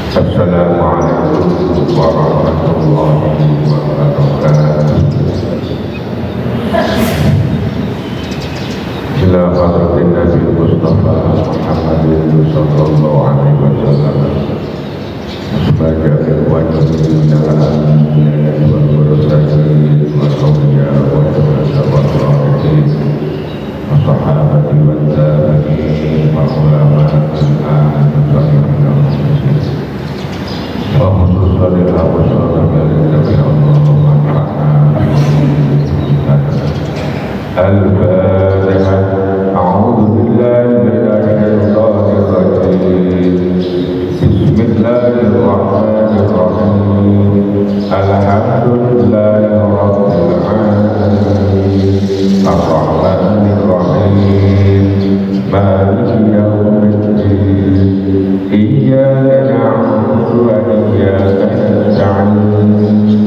Assalamualaikum warahmatullahi wabarakatuh. Ila hadratin Nabi Mustafa Muhammadin sallallahu alaihi wasallam. Sebagai ikhwan muslimin wal mursalin wal awliya wal salihin wa sahabati wa tabi'in wa ulama Al-Fatihah. A'udzu billahi minasy syaithanir rajim. Bismillahirrahmanirrahim. Alhamdulillahi rabbil alamin. Ar-Rahmanir Rahim. Maliki yaumiddin. Iyyaka na'budu wa iyyaka nasta'in.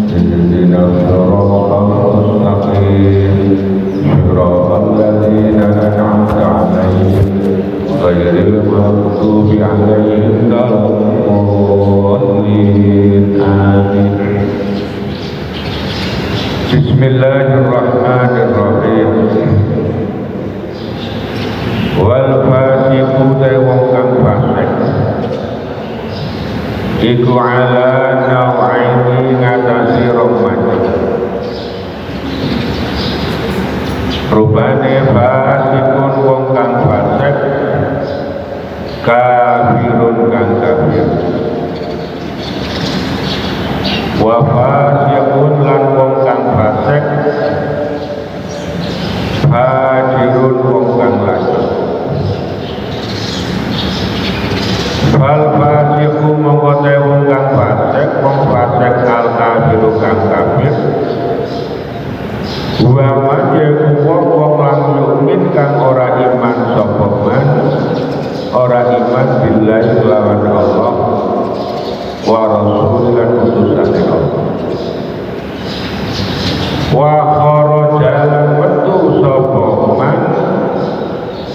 Ihdinas siratal mustaqim. Shiratal ladzina an'amta 'alaihim ghairil maghdubi 'alaihim waladdallin. Amin. Bismillahirrahmanirrahim. Wal fasiqu wong kang fasik iku ala nawaini ngatasi roman. Rupane fasikun wong kang fasik, kafirun kang kafir. Wa fasikun lan wong kang fasik, fajirun wong kang lajeng. Fal fasiku mongko te wong kang fasik, wong fasik al kafiru kang kafir. Wa majeku wong lan yumin kang ora iman sapa man, ora iman billahi lawan Allah wa rasul lan utusane Allah. Wa kharaja lan metu sapa man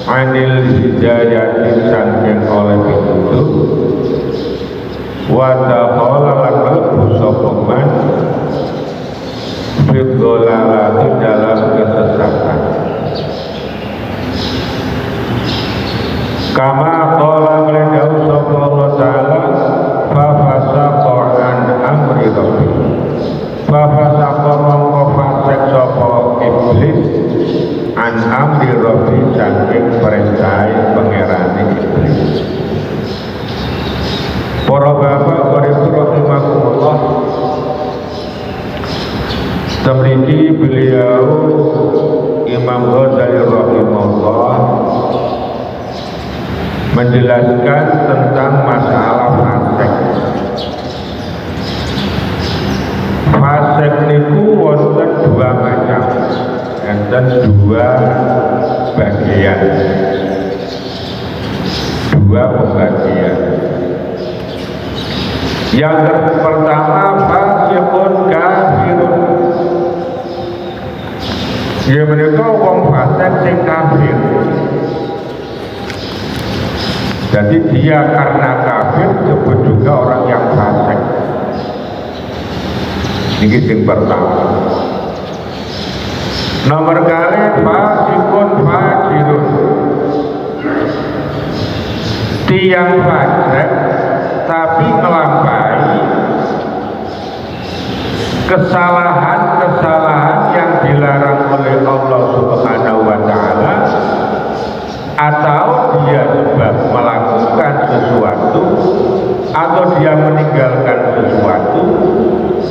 anil hidayati saking oleh pitutur. Wa dakhala lan mlebu sapa man fiddolalati dalam kesesatan. Kama qala melendau sapa Allah Ta'ala fa fasaqa an amri rabbi. Fa fasaqa mongko fasik sapa iblis an amri rabbi saking perintah pangerane iblis. Para bapak rahimahumullah, Temriki beliau Imam Ghazali rahimahullah menjelaskan tentang masalah fasik. Fasik niku wonten dua macam, enten dua bagian, dua pembagian. Yang pertama fasikun kafirun. Ya mereka wong fasik sing kafir. Jadi dia karena kafir disebut juga orang yang fasik. Ini yang pertama. Nomor kali fasikun fajirun. Tiang fasik tapi melampaui kesalahan-kesalahan yang dilarang oleh Allah Subhanahu wa Ta'ala, atau dia sebab melakukan sesuatu atau dia meninggalkan sesuatu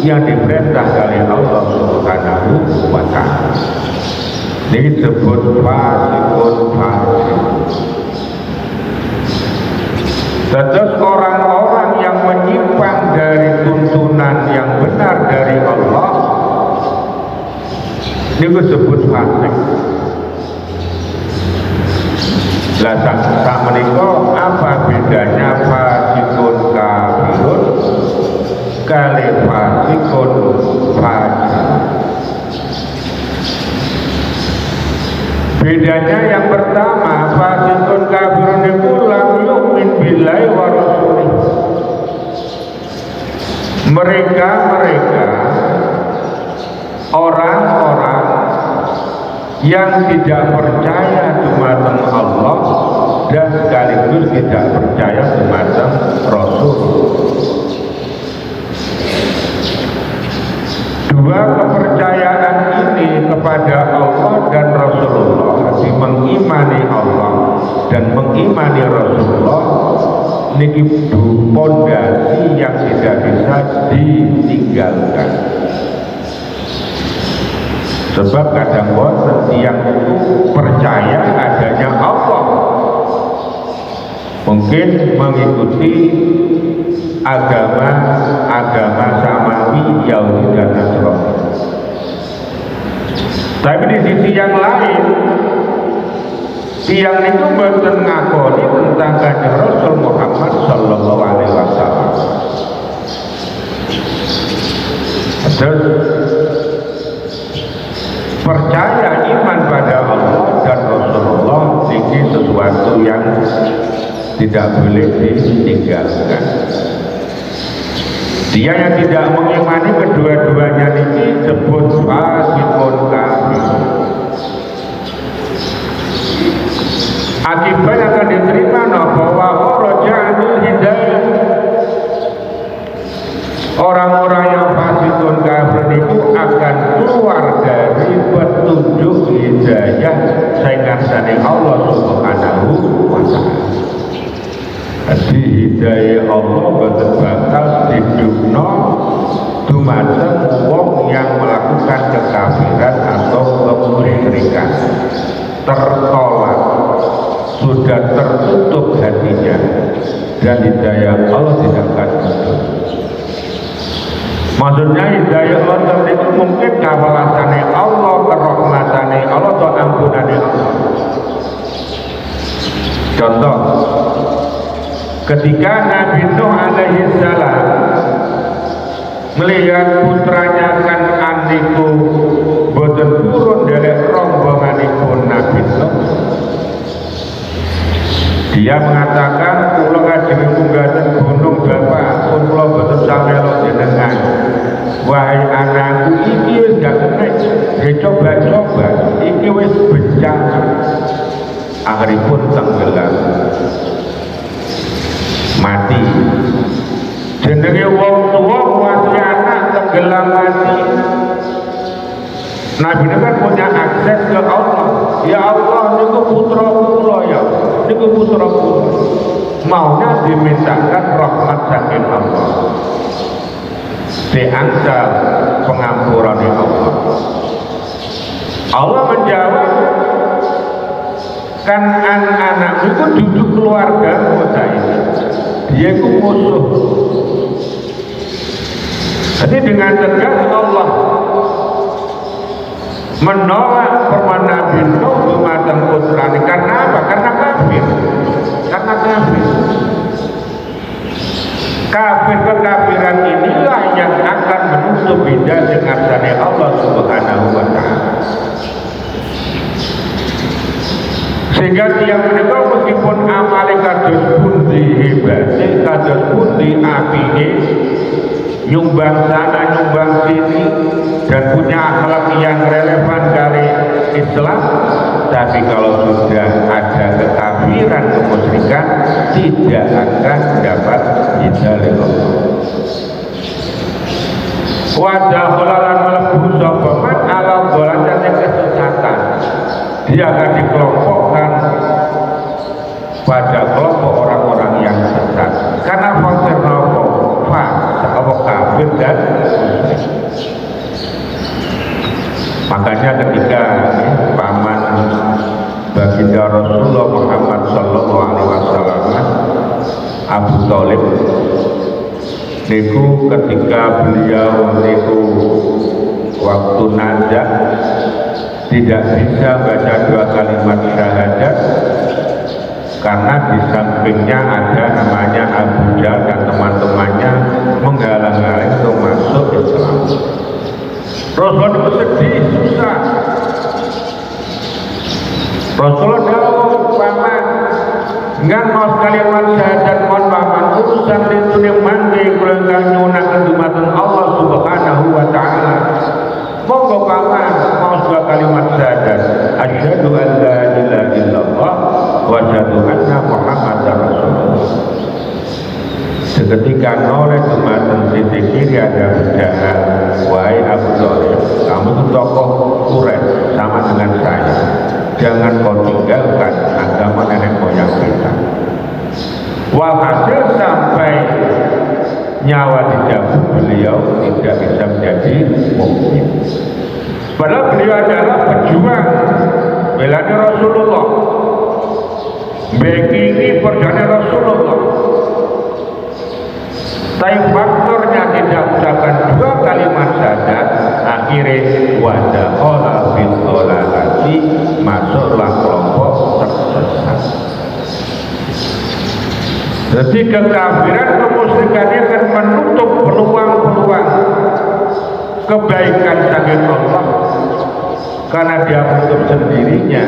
yang diperintah oleh Allah Subhanahu wa Ta'ala. Ini disebut fasikun fasik. Terus orang-orang yang menyimpang dari tuntunan yang benar dari Allah, ini disebut fasik. Lah sak menika apa bedanya fasikun kafirun kali fasikun fajir? Bedanya yang pertama, fasikun kafirun itu lam yu'min billahi wa rasulih. mereka orang-orang yang tidak percaya dumateng Allah dan sekaligus tidak percaya dumateng Rasul. Dua kepercayaan ini kepada Allah dan Rasulullah, jadi mengimani Allah dan mengimani Rasulullah, niki pondasi yang tidak bisa ditinggalkan. Sebab kadang bosan yang percaya adanya Allah, mungkin mengikuti agama samawi Yahudi dan Nasrani. Tapi di sisi yang lain, tiang itu boten ngakoni tentang Kanjeng Rasul Muhammad sallallahu alaihi wasallam. Terus percaya iman pada Allah dan Rasulullah ini sesuatu yang tidak boleh ditinggalkan. Dia yang tidak mengimani kedua-duanya ini disebut fasikun kafir. Akibat akan diterima bahwa roja'anul hidayah. Orang-orang yang fasikun kafir itu akan keluar dari petunjuk hidayah saingan Allah Subhanahu wa ta'ala. Jadi hidayah Allah betul bakal didukno dumateng wong yang melakukan kekafiran atau kemusyrikan, tertolak, sudah tertutup hatinya, dan hidayah Allah tidak akan muncul. Maksudnya hidayah Allah itu mungkin kawalasane Allah, kerahmatane Allah atau ampunane Allah. Contoh, ketika Nabi Nuh alaihi salam melihat putranya Kan'an niku boten turun dari rombonganipun Nabi Nuh, dia mengatakan kula kajeng munggaten gunung Bapak pun kula boten samela jenengan. Wahai anakku, iki wis gak kena, ya coba-coba, iki wis bencana. Akhiripun tenggelam, mati. Jenenge wong tua masih anak tenggelam mati. Nabi ini kan punya akses ke Allah. Ya Allah, niku putra kula ya, niku putra kula. Maunya dimintakan rahmat saking Allah, diangsal pengampuran Allah. Allah menjawab, kan anak itu duduk keluarga saya, dia itu musuh. Jadi dengan tegas Allah menolak firman Nabi Nuh dumateng putrane. Karena apa? Karena kafir. Karena kafir. Kekafiran inilah yang akan menutup beda dengan Allah Subhanahu wa ta'ala. Sehingga tiang menika meskipun amale kados pundi hebate, kados pundi apike, nyumbang sana nyumbang sini dan punya akhlak yang relevan dari Islam, tapi kalau sudah ada kekafiran, kemusyrikan, tidak akan dapat hidayah Allah. Wajah holalan melebu sopaman alam bolannya kesesatan, dia akan dikelompokkan pada kelompok orang-orang yang sesat. Karena faktor nopo, kafir dan musyrik. Makanya ketika paman baginda Rasulullah Muhammad sallallahu alaihi wasallam Abu Thalib niku ketika beliau niku waktu nazak tidak bisa baca dua kalimat syahadat karena di sampingnya ada namanya Abu Jahal dan teman-temannya menghalang-halangi untuk masuk Islam. Rasul itu sedih, susah. Rasulullah jauh paman, ngan mau kalimat syahadat mohon paman urusan itu yang mandi kalau nyunak dumateng ketika noleh jumatan sisi kiri ada budahan, wahai Abu Thalib, kamu itu tokoh Quraisy sama dengan saya, jangan kau tinggalkan agama nenek moyang kita. Walhasil sampai nyawa dijabut beliau tidak bisa menjadi mukmin. Padahal beliau adalah pejuang belanya Rasulullah, backingi perjuangan Rasulullah. Tapi faktornya tidak ucapkan dua kalimat syahadat, akhirnya wada'ola bintolahati, masuklah kelompok tersesat. Jadi kekafiran, kemusyrikan akan menutup peluang-peluang kebaikan dari Allah, karena dia menutup sendirinya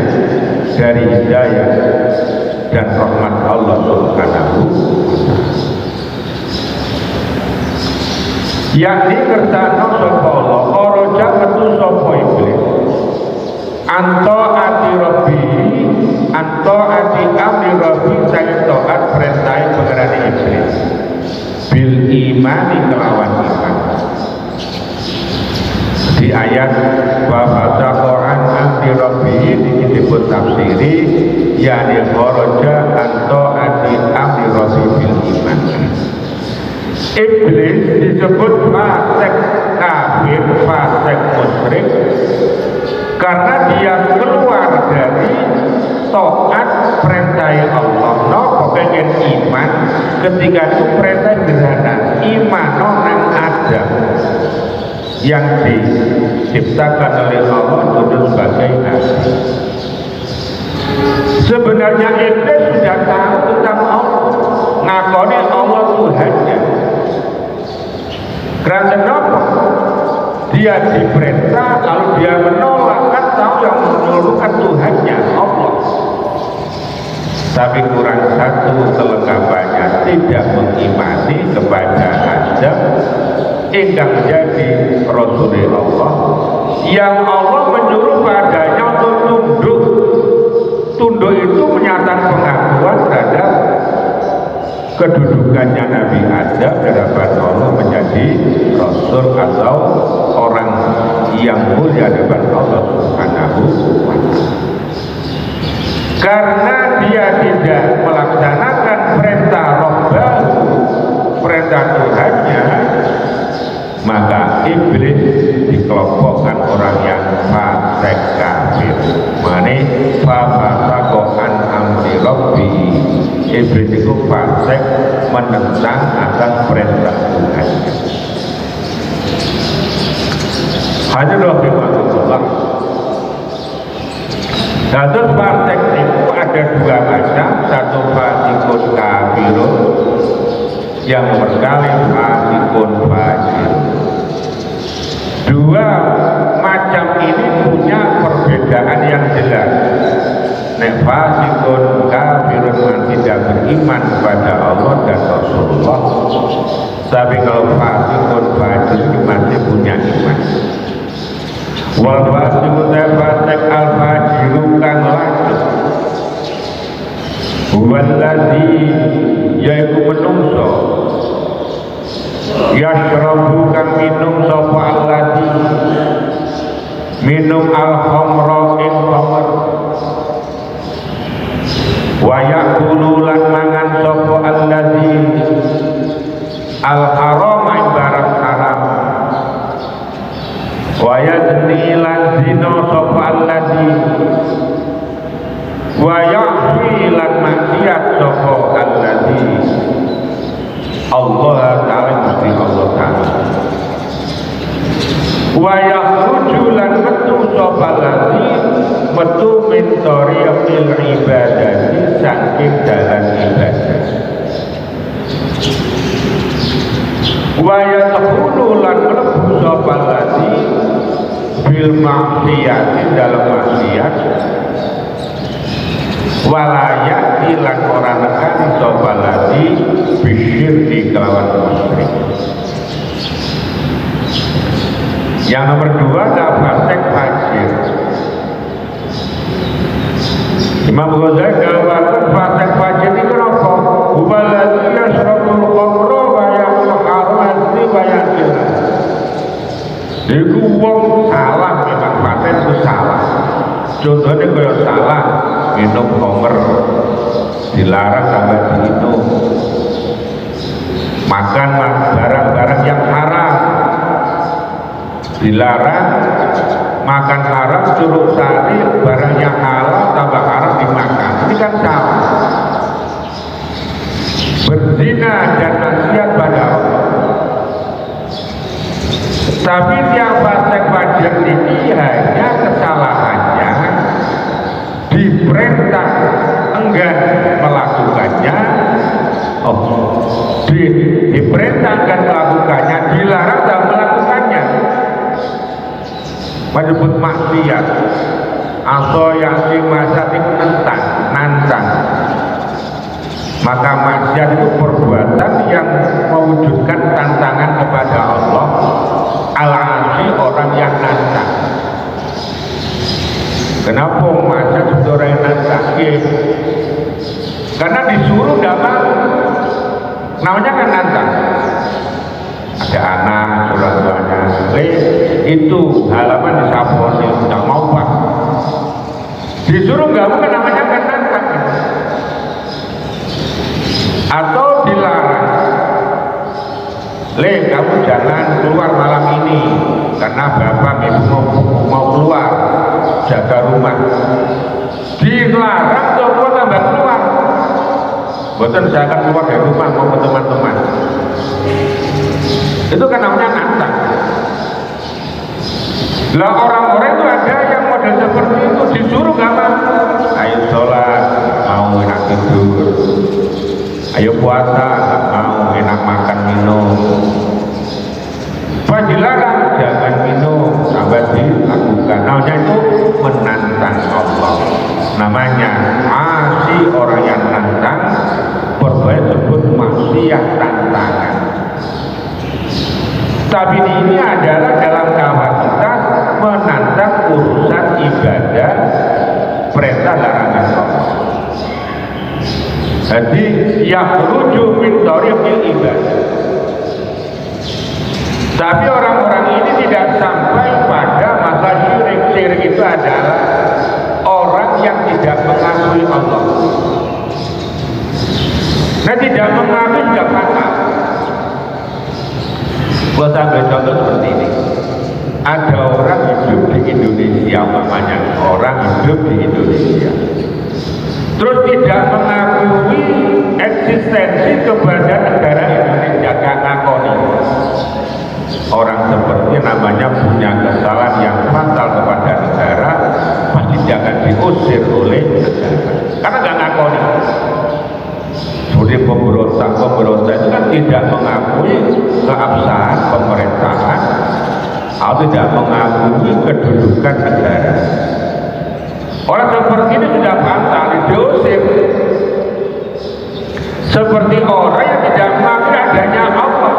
dari hidayah dan rahmat Allah Subhanahu. Yakni kersane sapa Allah, oroja metu sapa iblis. Anto ati Rabbi, anto ati amri Rabbi, sang taat perintah pengerane iblis. Bil imani kelawan iman. Di ayat wa fataqan amri Rabbi disebut tafsiri, yakni oroja anto ati amri Rabbi bil iman. Iblis disebut fasik kafir, fasik musyrik karena dia keluar dari taat perintah Allah. No, pengen iman ketika itu perintah sederhana, iman nang ada yang diciptakan oleh Allah untuk sebagai nabi. Sebenarnya iblis sudah tahu tentang Allah, ngakoni Allah Tuhannya. Karena apa? Dia diperintah, lalu dia menolak, kan tahu yang menurunkan Tuhannya Allah. Tapi kurang satu kelengkapannya, tidak mengimani kepada Adam ingkang menjadi Rasulullah Allah, yang Allah menyuruh padanya untuk tunduk. Tunduk itu menyatakan pengakuan terhadap kedudukannya Nabi Adam di hadapan Allah menjadi Rasul atau orang yang mulia di hadapan Allah Subhanahu wa ta'ala. Karena dia tidak melaksanakan perintah Rabbahu, perintah Tuhannya, maka iblis dikelompokkan orang yang fasik kafir. Mane fafasakohan amri Rabbi, iblis itu fasik menentang atas perintah Tuhannya. Hadirin rahimahullah. Satu fasik itu ada dua macam, satu fasikun kafirun, yang berkali fasikun fajir. Dua macam ini punya perbedaan yang jelas. Nek fasikun kafirun yang tidak beriman kepada Allah dan Rasulullah, tapi kalau fasikun fajir masih punya iman. Wal fasikun fasik al fajiru kang lanjut, waladzi yaiku menungso yashrabu kang minum sapa alladzi minum al-khamra ing khamr, wa yaqulu lan mangan sapa alladzi al-haram ing barang haram, wa yazni lan zina sapa alladzi wa ya'fi lan maksiat sapa alladzi Allah Ta'ala mesti Allah Ta'ala, wa yakhruju lan metu sapa alladzi metu min tariqil ibadati saking dalan ibadah, wa yadkhulu lan mlebu sapa alladzi bil maksiyati dalam maksiat, walayak ilang orang nekani sapa alladzi bisyirki kelawan musyrik. Yang nomor dua adalah fasik fajir. Imam Ghazali gambarkan fasik fajir itu apa? Huwaladzi yashrabul khamra wa Contohnya kaya salah minum khamr, dilarang sampai diminum. Makan barang-barang yang haram, dilarang. Makan haram, curug sari, barang yang halal tambah haram dimakan. Ini kan salah. Berzina dan maksiat pada Allah. Tapi yang fasik fajir ini hanya kesalahannya diperintah enggan melakukannya, diperintah enggan melakukannya, dilarang dan melakukannya. Menyebut maksiat, atau yang dimasa itu nantang. Maka maksiat itu perbuatan yang mewujudkan tantangan kepada Allah. Alasi orang yang nantang. Kenapa maksiat itu orang yang nantang? Karena disuruh nggak mau. Namanya kan nantang. Ada anak, orang tuanya, itu halaman disaponi, nggak mau pak. Disuruh nggak mau, namanya kan nantang. Atau dilarang, kamu jangan keluar malam ini karena bapak ibu mau keluar jaga rumah. Dilarang coba tambah keluar. Betul, saya akan keluar dari rumah mau ke teman-teman. Itu kan namanya nantang. Lah orang-orang itu ada yang model seperti itu, disuruh nggak mau. Ayo sholat, mau enak tidur. Ayo puasa, nggak mau, enak makan minum. Pas dilarang jangan minum, sampai dilakukan. Namanya itu menantang Allah. Namanya asi orang yang nantang. Berbuat sebut maksiat tantangan. Tapi ini adalah dalam kapasitas menantang urusan ibadah, perintah larangan Allah. Jadi yang merujuk min thariqil ibadah. Tapi orang-orang ini tidak sampai pada masa syirik. Syirik itu adalah orang yang tidak mengakui Allah. Nah, tidak mengakui juga fatal. Buat sampai contoh seperti ini. Ada orang hidup di Indonesia, umpamanya orang hidup di Indonesia, terus tidak mengakui eksistensi kepada negara Indonesia, gak ngakoni. Orang seperti namanya punya kesalahan yang fatal kepada negara, pasti jangan diusir oleh negara karena gak ngakoni. Seperti pemberontak itu kan tidak mengakui keabsahan pemerintahan atau tidak mengakui kedudukan negara. Orang seperti ini sudah fatal, diusir. Seperti orang yang tidak mengakui adanya Allah,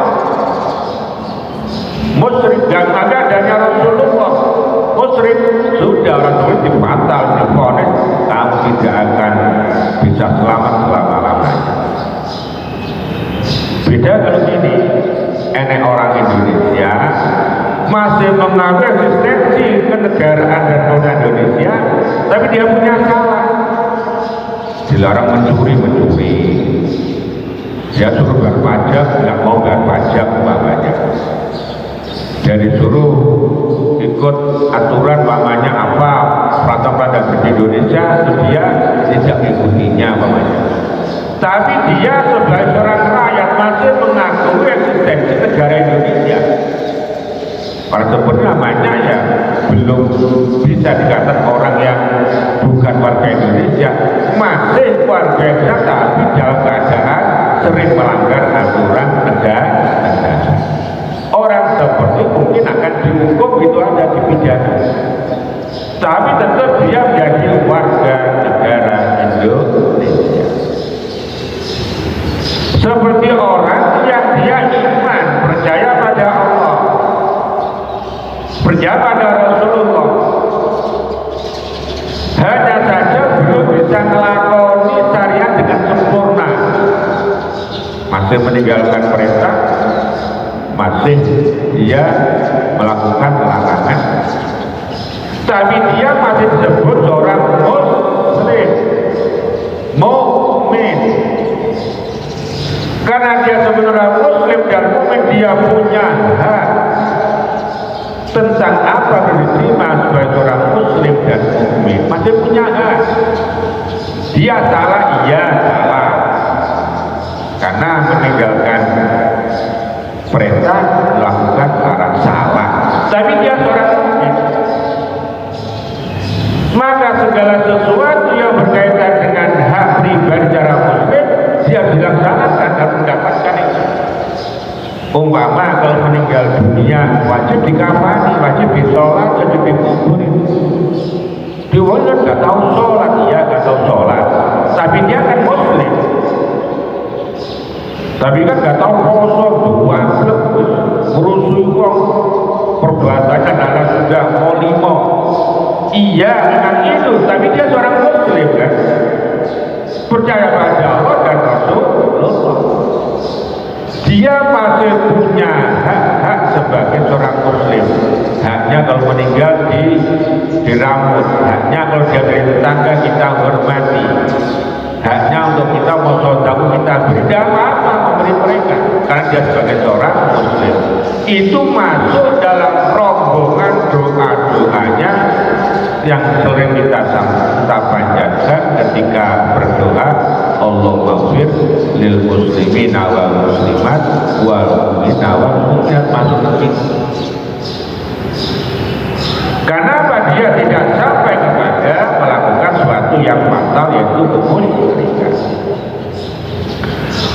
musyrik, tidak mengakui adanya Rasulullah, musyrik, sudah orang seperti fatal, divonis kamu tidak akan bisa selamat selama-lamanya. Beda kalau ini, enek orang Indonesia masih mengakui eksistensi kenegaraan dan kota Indonesia, tapi dia punya salah. Dilarang mencuri, dia suruh bayar pajak, nggak mau bayar pajak umpamanya. Dia disuruh ikut aturan umpamanya apa peraturan di Indonesia, dia tidak mengikutinya umpamanya. Tapi dia sebagai seorang rakyat masih mengakui eksistensi negara Indonesia. Para seperti namanya ya belum bisa dikatakan orang yang bukan warga Indonesia, masih warga Indonesia tapi dalam keadaan sering melanggar aturan negara. Orang seperti mungkin akan dihukum itu aja, dipidana. Tapi tetap dia menjadi warga negara Indonesia. Seperti orang yang dia iman, percaya pada Allah, percaya pada Rasulullah, hanya saja belum bisa melakoni syariat dengan sempurna, masih meninggalkan perintah, masih dia melakukan larangan, tapi dia masih disebut Karena dia sebenarnya muslim dan mukmin, dia punya hak tentang apa yang diterima sebagai seorang muslim dan mukmin, masih punya hak. Dia salah, iya salah, karena meninggalkan perintah melakukan larang salah. Tapi dia seorang mukmin, maka segala sesuatu yang berkaitan dengan hak pribadi secara muslim dia dilaksanakan dan mendapatkan itu. Umpama kalau meninggal dunia wajib dikafani, wajib disolat, wajib dikuburin. Dia kan nggak tahu sholat, iya nggak tahu sholat, tapi dia kan muslim. Tapi kan nggak tahu poso, dua merusuh kok, perbuatannya nggak sudah mau limo. Iya dengan itu, tapi dia seorang muslim kan, percaya pada Allah dan Rasulullah. Dia masih punya hak sebagai seorang muslim. Haknya kalau meninggal dirambut, haknya kalau dia dari tetangga kita hormati, haknya untuk kita mau saudara kita beri, tidak apa-apa memberi mereka, karena dia sebagai seorang muslim. Itu masuk dalam rombongan doa-doanya yang sering kita panjatkan ketika berdoa, Allahumma fir lil muslimin wal muslimat wal mu'minina wal mu'minat, masuk ke situ. Kenapa dia tidak sampai kepada melakukan suatu yang fatal, yaitu kemusyrikan.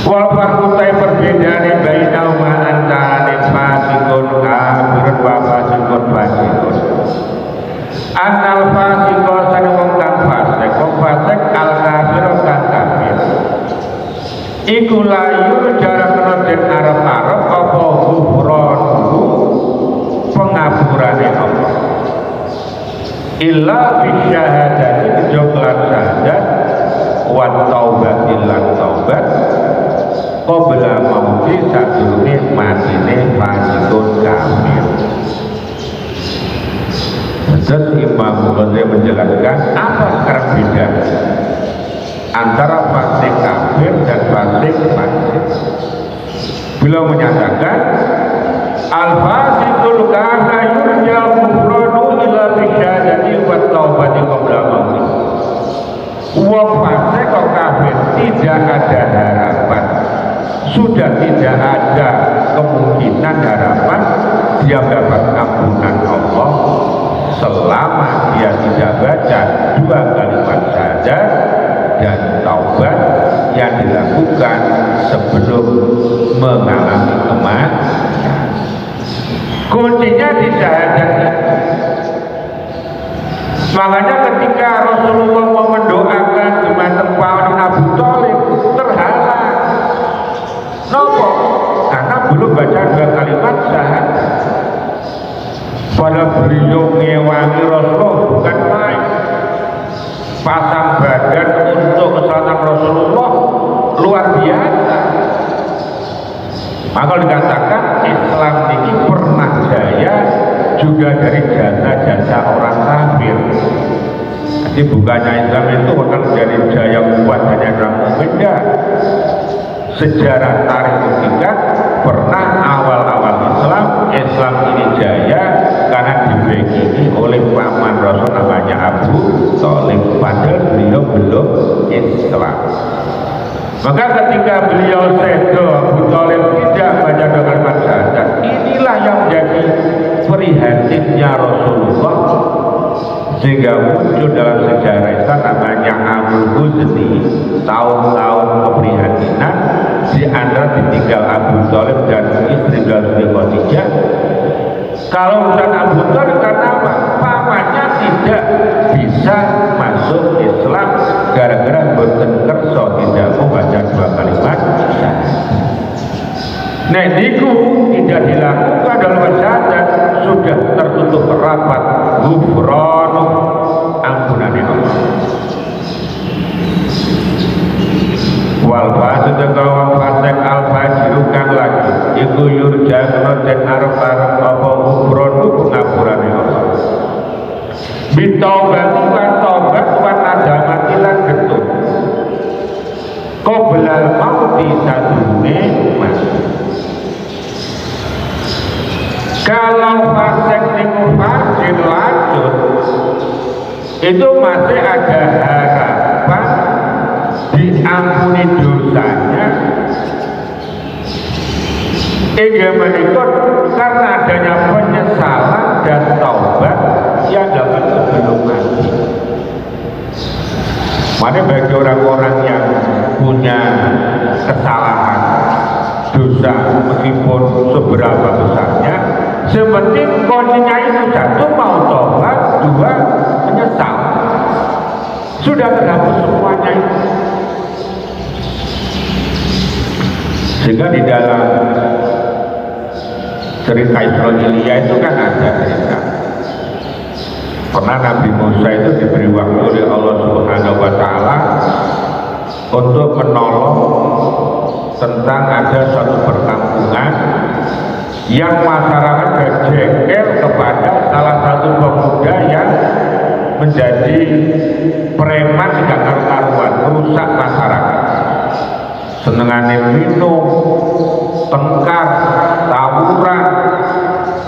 Wal farqutai perbedaan bainahuma antara fasikun kafirun wa fasikun fasikun. Anal fasikun sanewong kang fasik, fasik al kafirun kang kafir. Iku layu jarak den arep-arep apa ghufranu pengapurane Allah. Illa bisyahadati kejoglan syahadat wa taubatil lan taubat qabla mauti sadurunge matine fasikun kafir. Terus Imam Ghazali menjelaskan apa sekarang beda antara fasik kafir dan fasik fasik. Beliau menyatakan al-fasikul kafir yurja kufranu ila bisyadati wa taubati qabla mauti. Wong fasik kafir tidak ada harapan, sudah tidak ada kemungkinan harapan dia mendapat ampunan Allah selama dia tidak baca dua kalimat syahadat dan taubat yang dilakukan sebelum mengalami kematian. Kuncinya di syahadat. Makanya ketika Rasulullah mau mendoakan Jumateng Pawan Abu Thalib terhalang. Kenapa? Karena belum baca dua kalimat syahadat. Pada beliau ngewangi Rasulullah bukan main, pasang badan untuk keselamatan Rasulullah luar biasa. Maka dikatakan Islam ini pernah jaya juga dari jasa-jasa orang kafir. Jadi bukannya Islam itu akan menjadi jaya kuat hanya orang mukmin. Sejarah tarik buktikan pernah awal-awal Islam ini jaya karena dibekini oleh paman Rasul namanya Abu Thalib, padahal beliau belum Islam. Maka ketika beliau sedo Abu Thalib tidak baca dengan syahadat, inilah yang menjadi prihatinnya Rasulullah, sehingga muncul dalam sejarah Islam namanya Amul Huzni, tahun-tahun keprihatinan di antara ditinggal Abu Thalib dan istri beliau Khadijah. Kalau urusan Abu Thalib karena apa? Pamannya tidak bisa masuk Islam gara-gara boten kerso, tidak membaca dua kalimat syahadat. Nah, niku tidak dilakukan dalam syahadat, sudah tertutup rapat ghufranu ampunane Allah. Wal fasik kawang fasik al fajiru kang lagi iku yurja den arep-arep apa ghufranu pengapurane Allah. Bitaubat lan taubat wan adamat lan getun. qoblal mauti sadune mati. Kalau fasik niku fajir lanjut, itu masih ada harapan diampuni dosanya. Hingga menikah karena adanya penyesalan dan taubat yang dapat sebelum mati. Mana bagi orang-orang yang punya kesalahan, dosa meskipun seberapa besarnya, sepenting kondisinya itu satu mau taubat, dua menyesal, sudah terhapus semuanya itu. Sehingga di dalam cerita Israiliyah itu kan ada cerita pernah Nabi Musa itu diberi waktu oleh Allah Subhanahu wa Ta'ala untuk menolong tentang ada suatu perkampungan yang masyarakat berjengkel kepada salah satu pemuda yang menjadi preman tidak karu-karuan, merusak masyarakat, senengannya minum, tengkar, tawuran,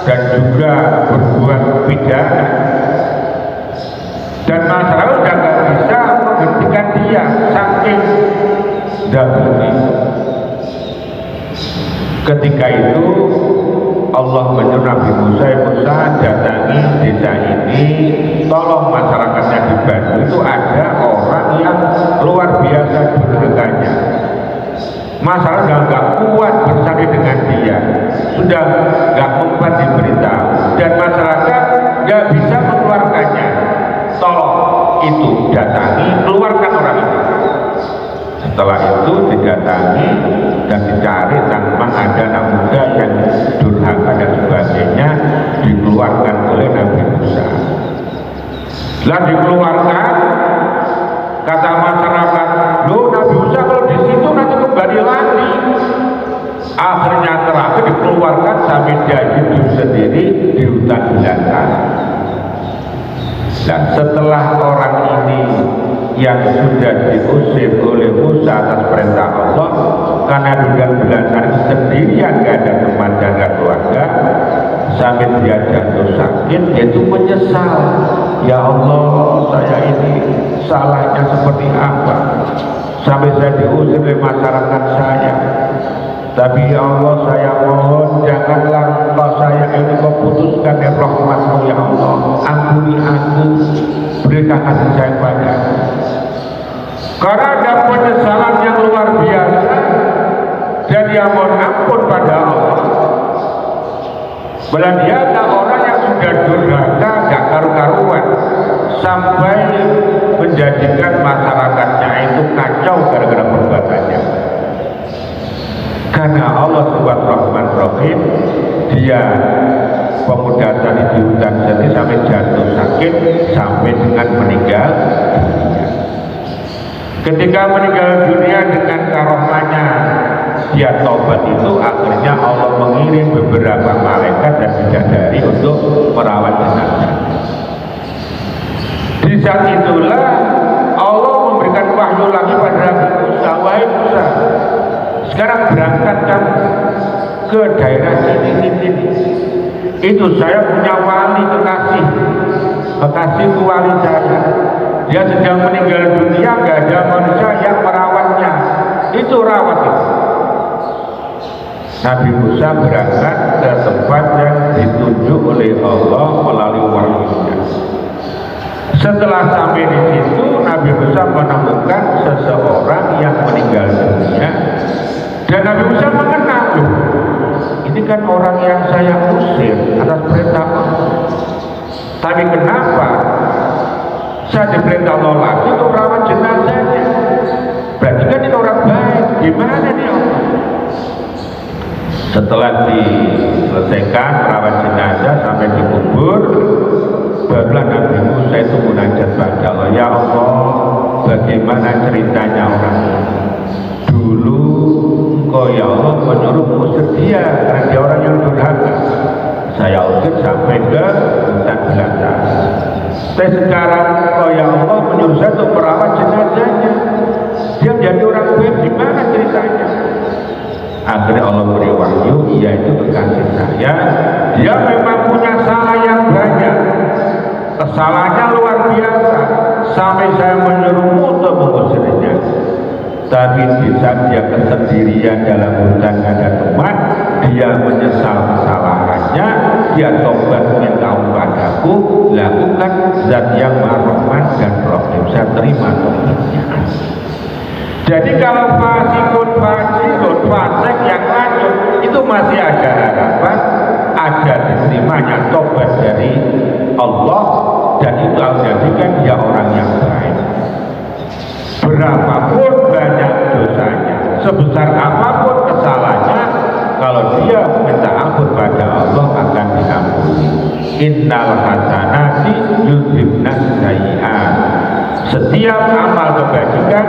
dan juga berbuat pidana. Dan masyarakat sudah tidak bisa menghentikan dia saking dahulu. Ketika itu Allah menyuruh Nabi Musa datangi desa ini, tolong masyarakatnya dibantu. Itu ada orang yang luar biasa durhakanya. Masyarakat nggak kuat bersama dengan dia, sudah nggak mempat diberitahu, dan masyarakat nggak bisa mengeluarkannya. Tolong itu datangi, keluarkan orang itu. Setelah itu didatangi dan dicari tanpa ada anak muda yang durhaka dan sebagainya, dikeluarkan oleh Nabi Musa. Setelah dikeluarkan, kata masyarakat, loh Nabi Musa kalau di situ nanti kembali lagi. Akhirnya terakhir dikeluarkan sampai dia hidup sendiri di hutan belantara. Dan setelah orang ini yang sudah diusir oleh Musa atas perintah Allah, karena hutan belantara sendirian, gak ada teman dan gak keluarga, sampai dia jatuh sakit, dia itu menyesal. Ya Allah, saya ini salahnya seperti apa sampai saya diusir oleh masyarakat saya. Tapi ya Allah, saya mohon janganlah engkau saya ini kau putuskan dari rahmat-Mu ya Allah. Ampuni aku, berikan kasih sayang padaku. Karena ada penyesalan yang luar biasa dan dia mohon ampun pada Allah. Belah dia ada orang yang sudah durhaka, gak karu-karuan, sampai menjadikan masyarakatnya itu kacau gara-gara perbuatannya. Karena Allah Subhanahu wa Ta'ala, dia pemuda tadi di hutan jadi sampai jatuh sakit sampai dengan meninggal dunia. Ketika meninggal dunia dengan karomahnya dia taubat itu, akhirnya Allah mengirim beberapa malaikat dan bidadari untuk merawat jenazah. Di saat itulah Allah memberikan wahyu lagi pada Nabi Musa, wahai Musa, sekarang berangkatkan ke daerah sini. Itu saya punya wali kekasih wali saya. Dia sedang meninggal dunia, gak ada manusia yang merawatnya. Itu rawat itu. Nabi Musa berangkat ke tempat yang ditunjuk oleh Allah melalui wahyunya. Setelah sampai di situ, Nabi Musa menemukan seseorang yang meninggal dunia. Dan Nabi Musa mengenal, ini kan orang yang saya usir atas perintah Allah. Tapi kenapa saya diperintah Allah lagi untuk rawat jenazahnya? Berarti kan ini orang baik. Gimana nih Allah? Setelah diselesaikan merawat jenazah sampai dikubur, barulah Nabi Musa itu munajat pada Allah, ya Allah, bagaimana ceritanya orang ini? Dulu Engkau ya Allah menyuruh mengusir dia karena dia orang yang durhaka. Saya usir sampai ke hutan belantara. Tapi sekarang Engkau ya Allah menyuruh saya untuk merawat jenazahnya. Dia menjadi orang baik, gimana ceritanya? Akhirnya Allah beri wahyu, ia itu kekasih saya, dia memang punya salah yang banyak, kesalahannya luar biasa, sampai saya menyuruh untuk mengusirnya. Tapi di saat dia kesendirian dalam hutan ada teman, dia menyesal kesalahannya, dia tobat minta padaku, lakukan zat yang Rahman dan Rahim, saya terima tobatnya. Jadi kalau fasikun fajirun fasik yang lanjut itu masih ada harapan, ada diterimanya tobat dari Allah, dan itu menjadikan dia orang yang baik. Berapapun banyak dosanya, sebesar apapun kesalahannya, kalau dia minta ampun pada Allah akan diampuni. Innal hasanati yudhibnas sayyi'at. Setiap amal kebajikan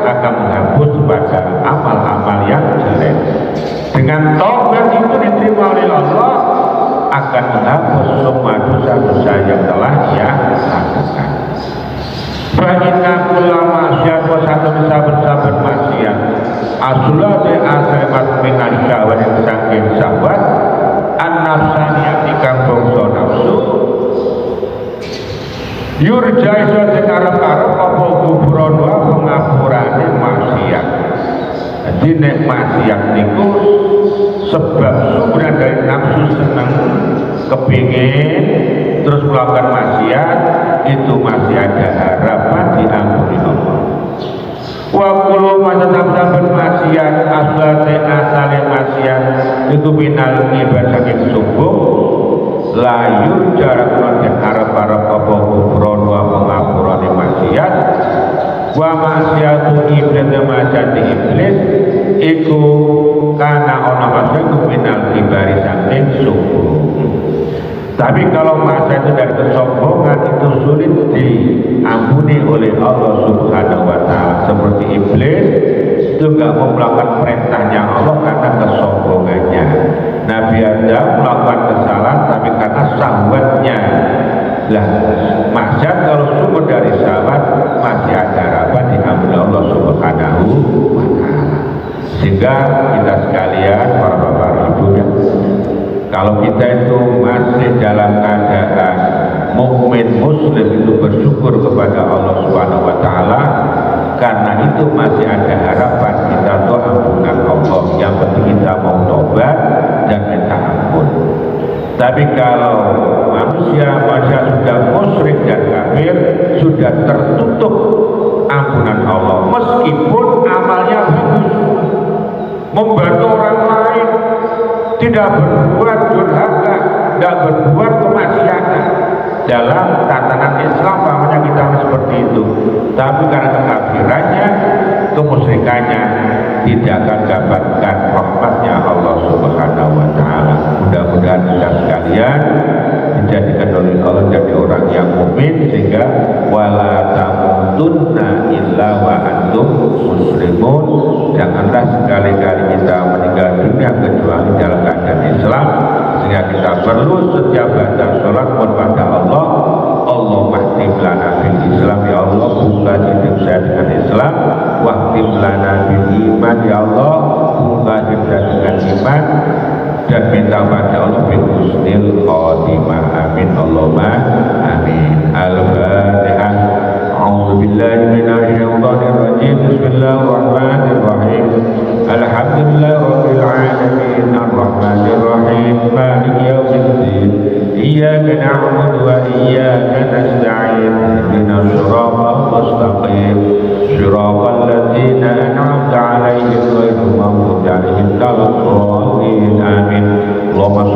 akan menghapus pada amal-amal yang jelek. Dengan taubat itu diterima oleh Allah, akan menghapus semua dosa-dosa yang telah dia lakukan. Fa'inna kulla maksiat wa satu saben-saben maksiat asula de aslimat minal syahwat yang saking syahwat an-nafsaniyat ikang bangsa nafsu yurja iso dikarep-karep apa gufron wa pengapurane maksiat. Jadi nek maksiat niku sebab sumber dari nafsu seneng kepingin terus melakukan maksiat, itu masih ada harapan diampuni Allah. Wa kullu ma saben maksiat asale maksiat itu minal ibad saking subuh layur jarak lan arep-arep apa kufron wa pengapurane maksiat wa maksiatu iblis majati iblis iku kana ana maksiat minal ibari saking subuh. Tapi kalau masa itu dari kesombongan itu sulit diampuni oleh Allah Subhanahu wa Ta'ala. Seperti iblis itu nggak mau melakukan perintahnya Allah karena kesombongannya. Nabi Adam melakukan kesalahan tapi karena syahwatnya. Lah, maksiat kalau sumber dari syahwat masih ada harapan diampuni Allah Subhanahu wa Ta'ala. Sehingga kita sekalian para bapak ibu ya, kalau kita itu masih dalam keadaan mukmin muslim itu bersyukur kepada Allah Subhanahu wa Ta'ala, karena itu masih ada harapan kita tuh ampunan Allah. Yang penting kita mau tobat dan minta ampun. Tapi kalau manusia sudah musyrik dan kafir, sudah tertutup ampunan Allah, meskipun amalnya bagus, membantu orang lain, tidak berbuat durhaka, tidak berbuat kemaksiatan. Dalam tatanan Islam pahamnya kita seperti itu. Tapi karena kekafirannya, kemusyrikannya, tidak akan dapatkan rahmatnya Allah Subhanahu wa Ta'ala. Mudah-mudahan kita sekalian dijadikan oleh Allah jadi orang yang mukmin, sehingga wala tamutunna illa wa antum muslimun. Janganlah sekali-kali kita meninggal dunia kecuali dalam keadaan Islam, sehingga kita perlu setiap baca sholat pun pada Allah, Allahumma khtim lana bil Islam ya Allah, buka hidup saya dengan Islam, wahtim lana bil iman ya Allah, buka hidup saya dengan iman, dan minta pada Allah bil husnil khotimah. Amin Allahumma amin. Al-Fatihah. A'udzu billahi minasy syaithanir rajim. Bismillahirrahmanirrahim. Alhamdulillahirabbil alamin arrahmanir rahim maliki yaumiddin. Iyyaka na'budu wa iyyaka nasta'in. Ihdinas siratal mustaqim. Siratal ladzina an'amta 'alaihim ghairil maghdubi 'alaihim waladdallin. Amin. Allahumma